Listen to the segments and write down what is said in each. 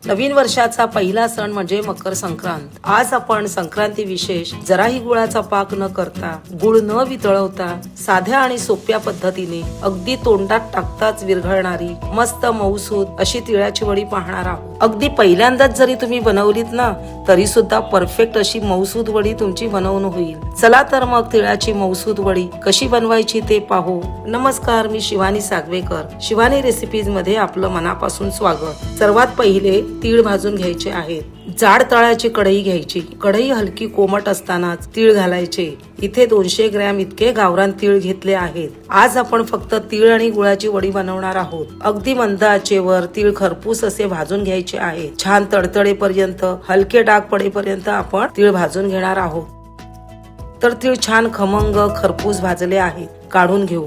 नवीन वर्षाचा पहिला सण म्हणजे मकर संक्रांत। आज आपण संक्रांती विशेष जराही गुळाचा पाक न करता, गुळ न वितळवता, साध्या आणि सोप्या पद्धतीने अगदी तोंडात टाकताच विरघळणारी मस्त मऊसूद अशी तिळाची वडी पाहणार आहोत। अगदी पहिल्यांदाच जरी तुम्ही बनवलीत ना तरी सुद्धा परफेक्ट अशी मऊसूद वडी तुमची बनवून होईल। चला तर मग तिळाची मऊसूद वडी कशी बनवायची ते पाहू। नमस्कार, मी शिवानी सागवेकर। शिवानी रेसिपीज मध्ये आपलं मनापासून स्वागत। सर्वात पहिले तीळ भाजून घ्यायचे आहेत। जाड तळाची कढई घ्यायची। कढई हलकी कोमट असतानाच तीळ घालायचे। इथे 200 ग्रॅम इतके गावरान तीळ घेतले आहेत। आज आपण फक्त तीळ आणि गुळाची वडी बनवणार आहोत। अगदी मंद आचेवर तीळ खरपूस असे भाजून घ्यायचे आहेत। छान तडतडेपर्यंत, हलके डाग पडेपर्यंत आपण तीळ भाजून घेणार आहोत। तर तीळ छान खमंग खरपूस भाजले आहेत, काढून घेऊ।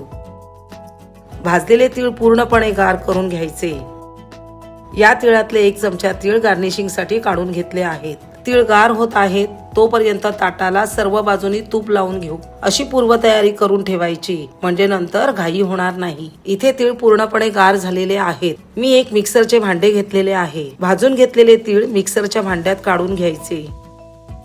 भाजलेले तीळ पूर्णपणे गार करून घ्यायचे। या तिळातले 1 चमचा तीळ गार्निशिंग साठी काढून घेतले आहेत। तीळ गार होत आहेत तोपर्यंत ताटाला सर्व बाजूनी तूप लावून घेऊ। अशी पूर्वतयारी करून ठेवायची, म्हणजे नंतर घाई होणार नाही। इथे तीळ पूर्णपणे गार झालेले आहेत। मी एक मिक्सरचे भांडे घेतलेले आहे। भाजून घेतलेले तीळ मिक्सरच्या भांड्यात काढून घ्यायचे।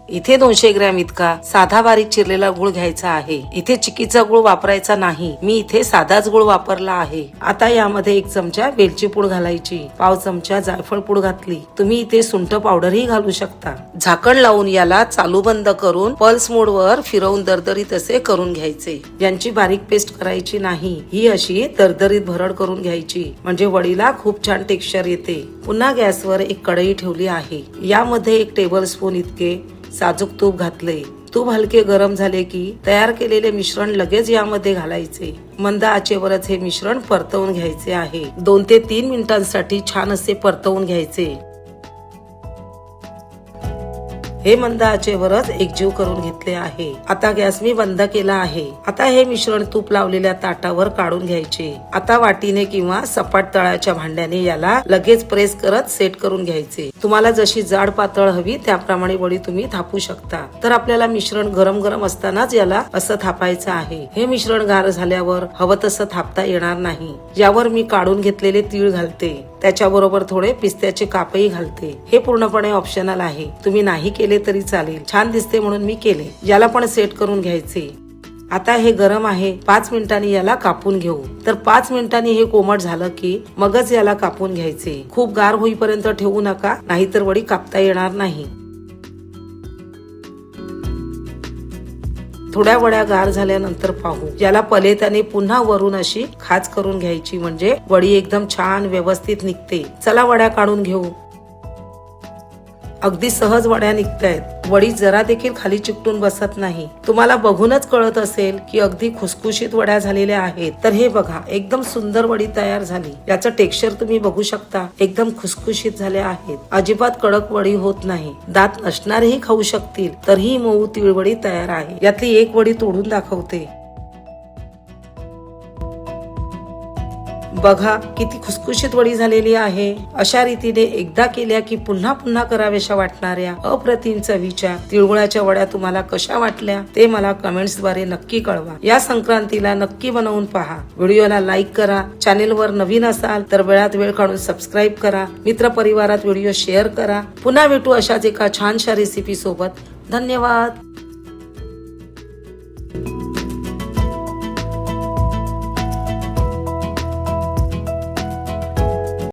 इथे 200 ग्रॅम इतका साधा बारीक चिरलेला गुळ घ्यायचा आहे। इथे चिक्कीचा गुळ वापरायचा नाही, मी इथे साधाच गुळ वापरला आहे। आता यामध्ये 1 चमचा वेलची पूड घालायची, पाव चमचा जायफळ पूड घातली। तुम्ही इथे सुंठ पावडरही घालू शकता। झाकण लावून याला चालू बंद करून पल्स मोड वर फिरवून दरदरीत असे करून घ्यायचे। यांची बारीक पेस्ट करायची नाही, ही अशी दरदरीत भरड करून घ्यायची, म्हणजे वडीला खूप छान टेक्स्चर येते। पुन्हा गॅसवर एक कढई ठेवली आहे। यामध्ये 1 टेबलस्पून इतके साजूक तूप घातले। तूप हलके गरम झाले की तयार केलेले मिश्रण लगेच यामध्ये घालायचे। मंद आचेवरच हे मिश्रण परतवून घ्यायचे आहे। 2 ते 3 मिनिटांसाठी छान असे परतवून घ्यायचे। हे मंद आचेवरच एकजीव करून घेतले आहे। आता गॅस मी बंद केला आहे। आता हे मिश्रण तूप लावलेल्या ताटावर काढून घ्यायचे। आता वाटीने किंवा सपाट तळाच्या भांड्याने याला लगेच प्रेस करत सेट करून घ्यायचे। तुम्हाला जशी जाड पातळ हवी त्याप्रमाणे वडी तुम्ही थापू शकता। तर आपल्याला मिश्रण गरम गरम असतानाच याला असं थापायचं आहे। हे मिश्रण गार झाल्यावर हवं तसं थापता येणार नाही। यावर मी काढून घेतलेले तीळ घालते, त्याच्याबरोबर थोडे पिस्त्याचे कापही घालते। हे पूर्णपणे ऑप्शनल आहे, तुम्ही नाही केले तरी चालेल। छान दिसते म्हणून मी केले। याला पण सेट करून घ्यायचे। आता हे गरम आहे, 5 मिनिटांनी याला कापून घेऊ। तर 5 मिनिटांनी हे कोमट झालं की मगच याला कापून घ्यायचे। खूप गार होईपर्यंत ठेवू नका, नाहीतर वडी कापता येणार नाही। थोड्या वड्या गार झाल्यानंतर पाहू। याला पलेताने पुन्हा वरून अशी खाच करून घ्यायची, म्हणजे वडी एकदम छान व्यवस्थित निघते। चला वड्या काढून घेऊ। अगदी सहज वड्या निघतायत। वडी जरा देखील खाली चिकटून बसत नाही। तुम्हाला बघूनच कळत असेल की अगदी खुसखुशीत वड्या झालेल्या आहेत। तर हे बघा, एकदम सुंदर वडी तयार झाली। याचं टेक्स्चर तुम्ही बघू शकता, एकदम खुसखुशीत झाल्या आहेत। अजिबात कडक वडी होत नाही। दात नसणारेही खाऊ शकतील। तर ही मऊ तीळ वडी तयार आहे। यातली एक वडी तोडून दाखवते। बघा किती खुसखुशीत वडी झालेली आहे। अशा रीतीने एकदा केल्या की पुन्हा पुन्हा कराव्याशा वाटणाऱ्या अप्रतिम चवीच्या तिळगुळाच्या वड्या तुम्हाला कशा वाटल्या ते मला कमेंट्सद्वारे नक्की कळवा। या संक्रांतीला नक्की बनवून पहा। व्हिडिओला लाईक करा। चॅनेलवर नवीन असाल तर वेळात वेळ काढून सबस्क्राईब करा। मित्र परिवारात व्हिडिओ शेअर करा। पुन्हा भेटू अशाच एका छानशा रेसिपी सोबत। धन्यवाद।